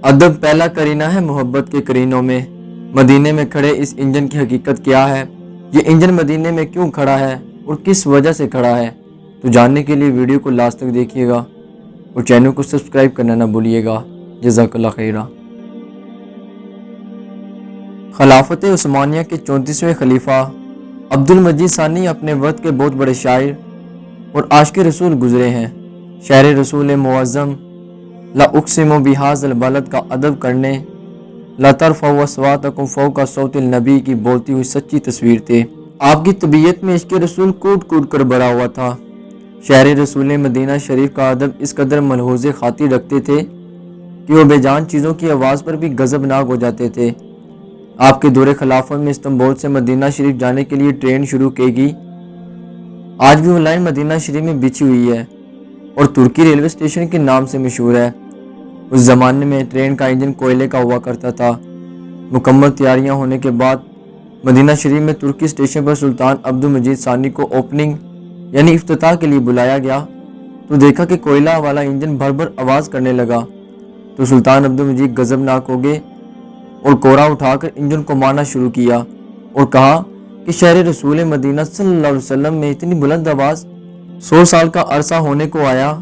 ادب پہلا کرینہ ہے محبت کے کرینوں میں۔ مدینے میں کھڑے اس انجن کی حقیقت کیا ہے؟ یہ انجن مدینے میں کیوں کھڑا ہے اور کس وجہ سے کھڑا ہے؟ تو جاننے کے لیے ویڈیو کو لاسٹ تک دیکھیے گا اور چینل کو سبسکرائب کرنا نہ بھولیے گا۔ جزاک اللہ خیرہ۔ خلافت عثمانیہ کے 34ویں خلیفہ عبد المجید ثانی اپنے وقت کے بہت بڑے شاعر اور عاشق رسول گزرے ہیں۔ شعر رسول معظم لا اقسم بہذا البلد کا ادب کرنے لا ترفعوا اصواتکم فوق صوت النبی کی بولتی ہوئی سچی تصویر تھے۔ آپ کی طبیعت میں عشق رسول کوٹ کوٹ کر بھرا ہوا تھا۔ شعر رسول مدینہ شریف کا ادب اس قدر ملحوظ خاطر رکھتے تھے کہ وہ بے جان چیزوں کی آواز پر بھی غضبناک ہو جاتے تھے۔ آپ کے دور خلافت میں استنبول سے مدینہ شریف جانے کے لیے ٹرین شروع کی گئی۔ آج بھی وہ لائن مدینہ شریف میں بچھی ہوئی ہے اور ترکی ریلوے اسٹیشن کے نام سے مشہور ہے۔ اس زمانے میں ٹرین کا انجن کوئلے کا ہوا کرتا تھا۔ مکمل تیاریاں ہونے کے بعد مدینہ شریف میں ترکی اسٹیشن پر سلطان عبد المجید ثانی کو اوپننگ یعنی افتتاح کے لیے بلایا گیا تو دیکھا کہ کوئلہ والا انجن بھر بھر آواز کرنے لگا تو سلطان عبد المجید غضبناک ہو گئے اور کوڑا اٹھا کر انجن کو مارنا شروع کیا اور کہا کہ شہر رسول مدینہ صلی اللہ علیہ وسلم میں اتنی بلند آواز 100 سال کا عرصہ ہونے کو آیا۔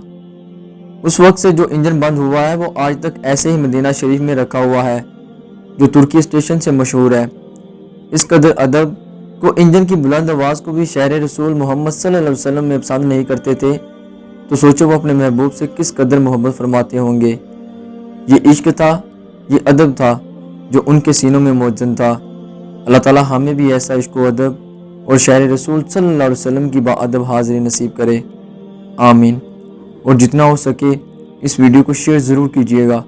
اس وقت سے جو انجن بند ہوا ہے وہ آج تک ایسے ہی مدینہ شریف میں رکھا ہوا ہے جو ترکی اسٹیشن سے مشہور ہے۔ اس قدر ادب کو انجن کی بلند آواز کو بھی شہر رسول محمد صلی اللہ علیہ وسلم میں پسند نہیں کرتے تھے تو سوچو وہ اپنے محبوب سے کس قدر محبت فرماتے ہوں گے۔ یہ عشق تھا، یہ ادب تھا جو ان کے سینوں میں موجود تھا۔ اللہ تعالی ہمیں بھی ایسا عشق و ادب اور شہر رسول صلی اللہ علیہ وسلم کی با ادب حاضری نصیب کرے، آمین۔ اور جتنا ہو سکے اس ویڈیو کو شیئر ضرور کیجیے گا